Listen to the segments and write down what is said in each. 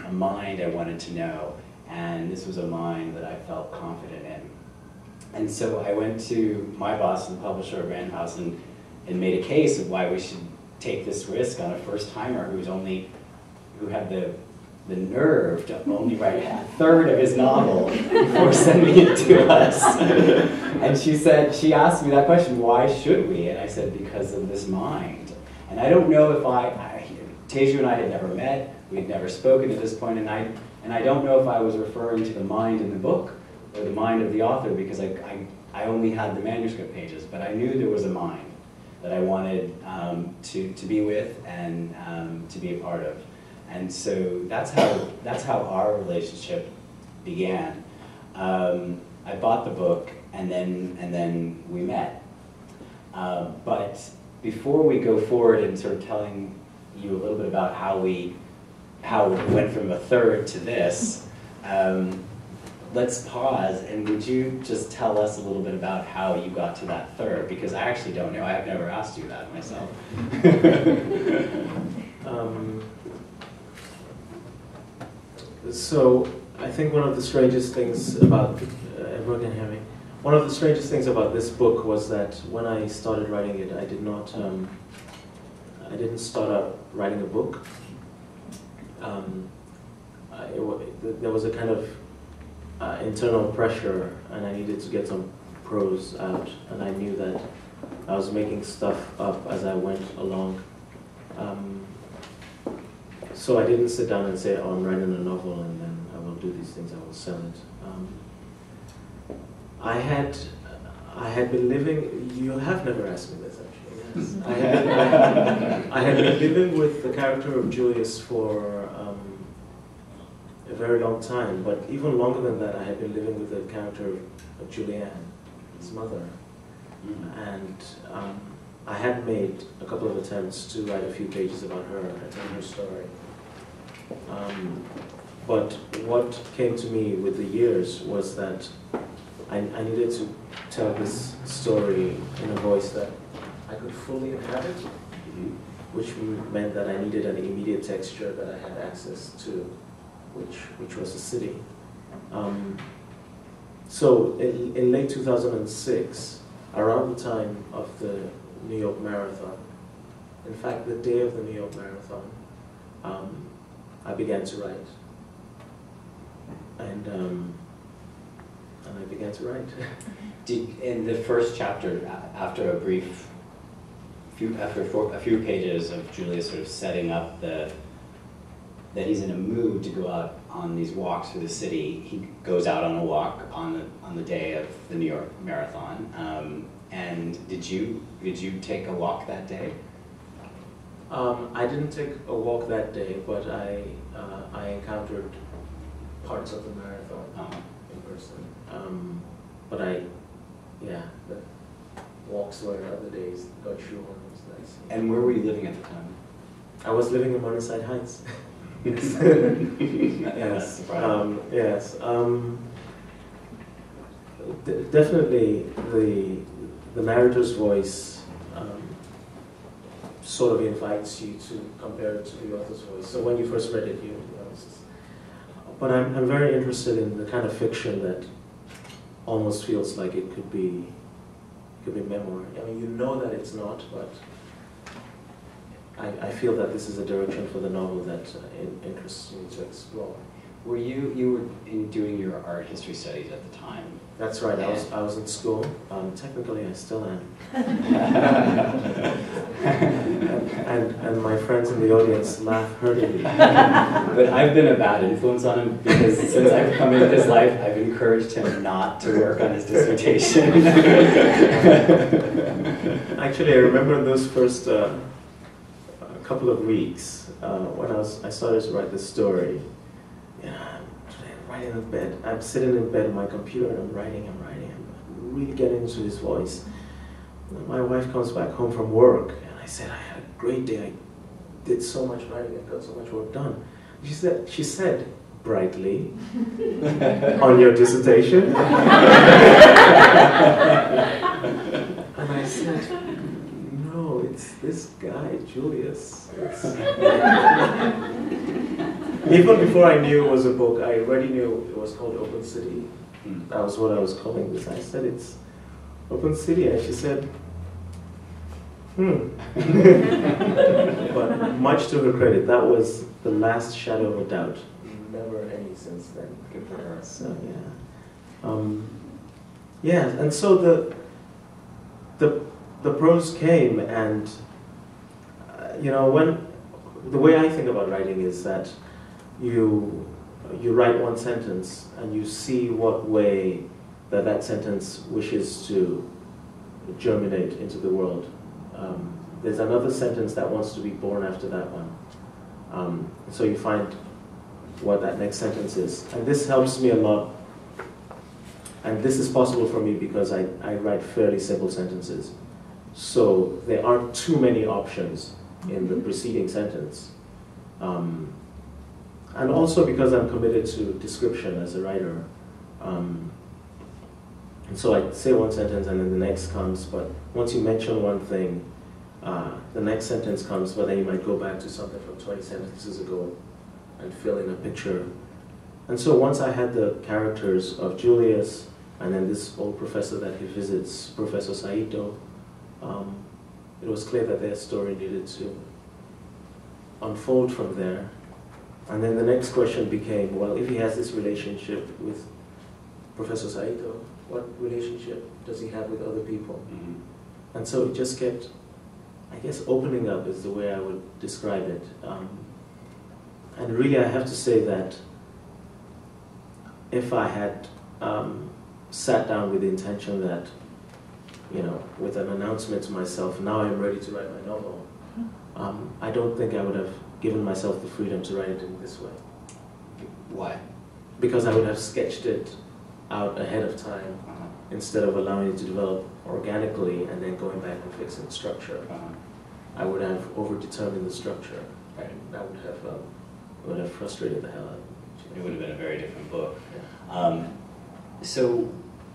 a mind I wanted to know, and this was a mind that I felt confident in. And so I went to my boss, the publisher of Random House, and made a case of why we should take this risk on a first-timer who had the nerve to only write a third of his novel before sending it to us. And she asked me that question, why should we? And I said, because of this mind. And I don't know if Teju and I had never met, we had never spoken at this point, and I don't know if I was referring to the mind in the book or the mind of the author, because I only had the manuscript pages, but I knew there was a mind that I wanted to be with and to be a part of. And so that's how our relationship began. I bought the book, and then we met. But before we go forward and sort of telling you a little bit about how it went from a third to this, let's pause, and would you just tell us a little bit about how you got to that third? Because I actually don't know. I have never asked you that myself. So I think one of the strangest things about everyone can hear me. One of the strangest things about this book was that when I started writing it, I didn't start out writing a book. There was a kind of internal pressure, and I needed to get some prose out, and I knew that I was making stuff up as I went along. So I didn't sit down and say, oh, I'm writing a novel and then I will do these things, I will sell it. I had been living, you have never asked me this actually, yes. I had been living with the character of Julius for a very long time, but even longer than that I had been living with the character of Julianne, his mother. And I had made a couple of attempts to write a few pages about her and tell her story. But what came to me with the years was that I needed to tell this story in a voice that I could fully inhabit, which meant that I needed an immediate texture that I had access to, which was a city. So in late 2006, around the time of the New York Marathon, in fact the day of the New York Marathon, I began to write. And I began to write. In the first chapter, after a few pages of Julius sort of setting up that he's in a mood to go out on these walks through the city, he goes out on a walk on the day of the New York Marathon. And did you take a walk that day? I didn't take a walk that day, but I encountered parts of the marathon in person. But the walks were other days, got through on those days. And where were you living at the time? I was living in Morningside Heights. Yes. Yes. Definitely the narrator's voice sort of invites you to compare it to the author's voice. So when you first read it, but I'm very interested in the kind of fiction that almost feels like it could be memoir. I mean, you know that it's not, but I feel that this is a direction for the novel that interests me to explore. Were you were doing your art history studies at the time? That's right. I was in school. Technically, I still am. and my friends in the audience laugh heartily. But I've been a bad influence on him because since I've come into his life, I've encouraged him not to work on his dissertation. Actually, I remember those first couple of weeks when I started to write this story. Writing in bed. I'm sitting in bed on my computer and I'm writing. I'm really getting into his voice. And my wife comes back home from work and I said, I had a great day. I did so much writing. I got so much work done. She said brightly, on your dissertation? And I said, no, it's this guy, Julius. Even before I knew it was a book, I already knew it was called Open City. That was what I was calling this. I said it's Open City, and she said, But much to her credit, that was the last shadow of a doubt. Never any since then. Good for her. So yeah, and so the prose came, and when the way I think about writing is that you write one sentence and you see what way that sentence wishes to germinate into the world. There's another sentence that wants to be born after that one. So you find what that next sentence is. And this helps me a lot. And this is possible for me because I write fairly simple sentences. So there aren't too many options in the preceding sentence. And also because I'm committed to description as a writer. And so I say one sentence and then the next comes, but once you mention one thing, the next sentence comes, but then you might go back to something from 20 sentences ago and fill in a picture. And so once I had the characters of Julius, and then this old professor that he visits, Professor Saito, it was clear that their story needed to unfold from there. And then the next question became, well, if he has this relationship with Professor Saito, what relationship does he have with other people? Mm-hmm. And so it just kept, I guess, opening up is the way I would describe it. And really I have to say that if I had sat down with the intention that, with an announcement to myself, now I'm ready to write my novel, I don't think I would have given myself the freedom to write it in this way. Why? Because I would have sketched it out ahead of time instead of allowing it to develop organically and then going back and fixing the structure. I would have over-determined the structure. Right. That would have frustrated the hell out of me. It would have been a very different book. Yeah. So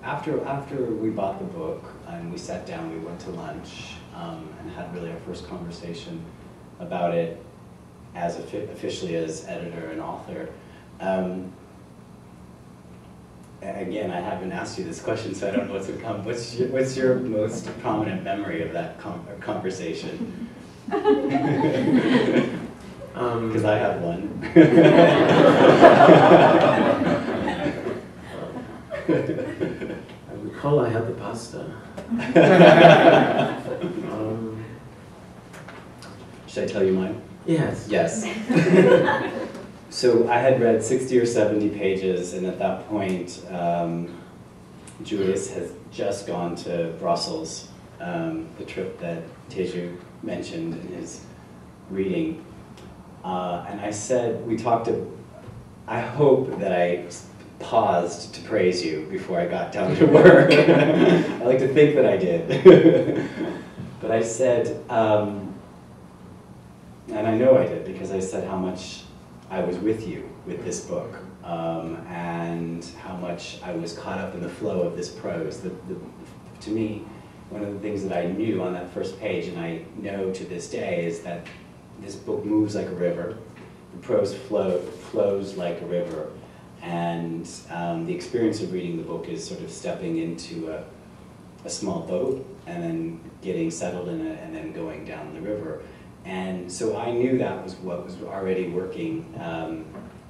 after we bought the book and we sat down, we went to lunch and had really our first conversation about it as officially as editor and author. Again, I haven't asked you this question, so I don't know what's to come. What's your most prominent memory of that conversation? Because I have one. I recall I had the pasta. Should I tell you mine? Yes. Yes. So I had read 60 or 70 pages, and at that point, Julius has just gone to Brussels, the trip that Teju mentioned in his reading. And I said, I hope that I paused to praise you before I got down to work. I like to think that I did. But I said, and I know I did, because I said how much I was with you with this book, and how much I was caught up in the flow of this prose. To me, one of the things that I knew on that first page, and I know to this day, is that this book moves like a river. The prose flows like a river. And the experience of reading the book is sort of stepping into a small boat and then getting settled in it and then going down the river. And so I knew that was what was already working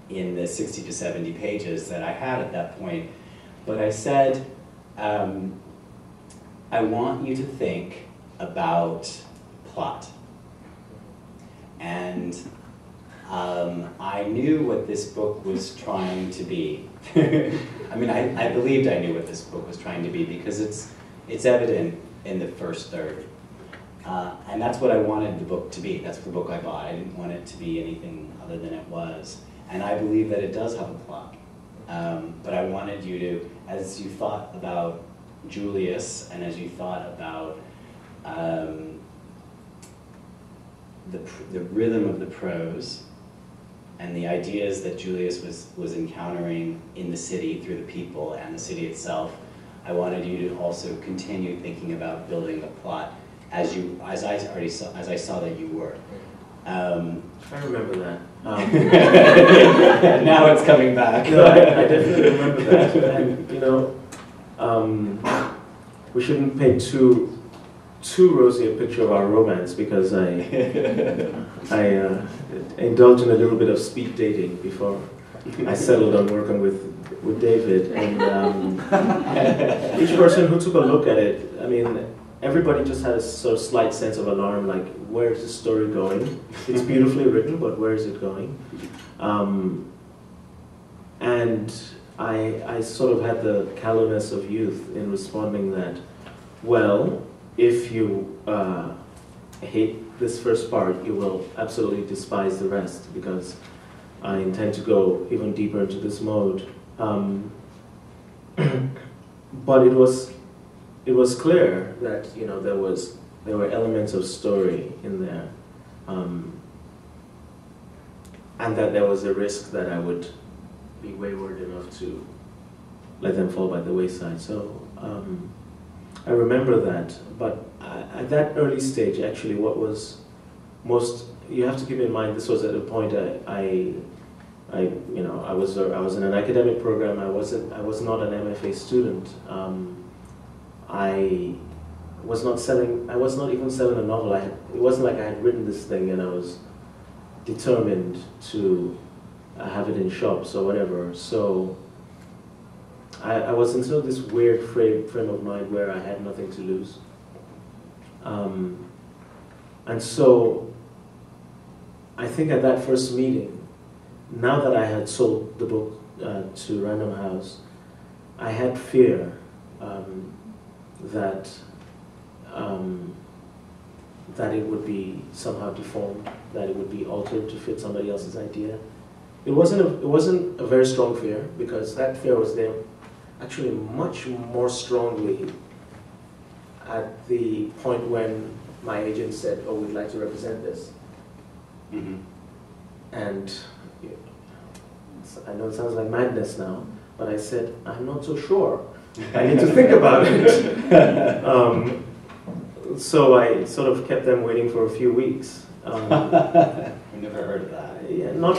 in the 60 to 70 pages that I had at that point. But I said, I want you to think about plot. And I knew what this book was trying to be. I mean, I believed I knew what this book was trying to be because it's evident in the first third. And that's what I wanted the book to be. That's the book I bought. I didn't want it to be anything other than it was. And I believe that it does have a plot. But I wanted you to, as you thought about Julius and as you thought about the rhythm of the prose and the ideas that Julius was encountering in the city through the people and the city itself, I wanted you to also continue thinking about building a plot as I saw that you were. I remember that. Now it's coming back. No, I definitely remember that. And, you know, we shouldn't paint too rosy a picture of our romance, because I indulged in a little bit of speed dating before I settled on working with David. And each person who took a look at it, I mean, everybody just had a sort of slight sense of alarm, like, where is the story going? It's beautifully written, but where is it going? And I sort of had the callousness of youth in responding that, well, if you hate this first part, you will absolutely despise the rest, because I intend to go even deeper into this mode. But it was clear that, you know, there were elements of story in there, and that there was a risk that I would be wayward enough to let them fall by the wayside. So I remember that. But at that early stage, actually, what was most, you have to keep in mind, this was at a point I was in an academic program. I was not an MFA student. I was not even selling a novel. It wasn't like I had written this thing and I was determined to have it in shops or whatever. So I was in sort of this weird frame of mind where I had nothing to lose. And so I think at that first meeting, now that I had sold the book to Random House, I had fear that it would be somehow deformed, that it would be altered to fit somebody else's idea. It wasn't a very strong fear, because that fear was there actually much more strongly at the point when my agent said, "Oh, we'd like to represent this." Mm-hmm. And I know it sounds like madness now, but I said, "I'm not so sure. I need to think about it." So I sort of kept them waiting for a few weeks. I've never heard of that. Yeah, not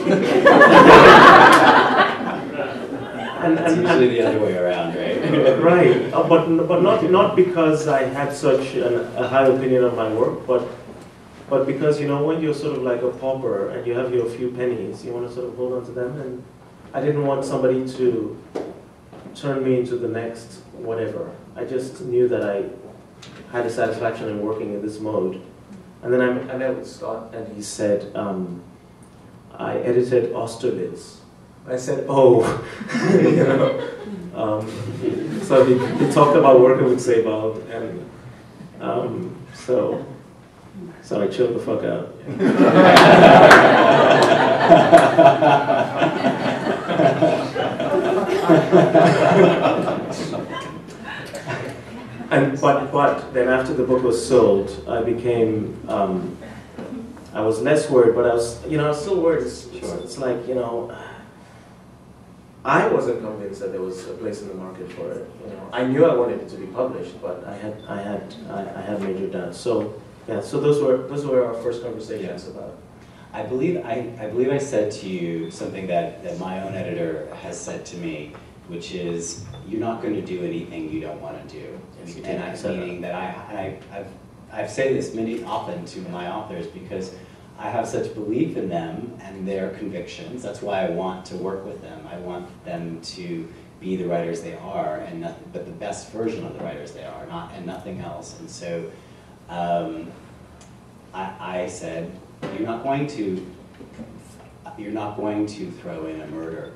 It's usually the other way around, right? Right, but not because I had such a high opinion of my work, but because, you know, when you're sort of like a pauper and you have your few pennies, you want to sort of hold on to them, and I didn't want somebody to turn me into the next whatever. I just knew that I had a satisfaction in working in this mode. And then I met with Scott, and he said, I edited Austerlitz. I said, "Oh," you know. So he talked about working with Sebald, and so I chilled the fuck out. But then after the book was sold, I became, I was less worried, but I was still worried. It's like, you know, I wasn't convinced that there was a place in the market for it. You know, I knew I wanted it to be published, but I had major doubts. So yeah, so those were our first conversations about. I believe I said to you something that my own editor has said to me, which is, you're not going to do anything you don't want to do. And I'm meaning that I've said this often to my authors, because I have such belief in them and their convictions. That's why I want to work with them. I want them to be the writers they are, and nothing but the best version of the writers they are, and nothing else. And so I said, you're not going to throw in a murder.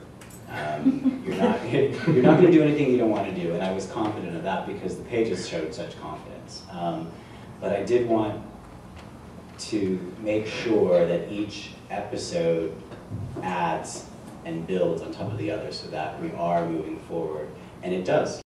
You're not going to do anything you don't want to do, and I was confident of that because the pages showed such confidence. But I did want to make sure that each episode adds and builds on top of the other, so that we are moving forward, and it does.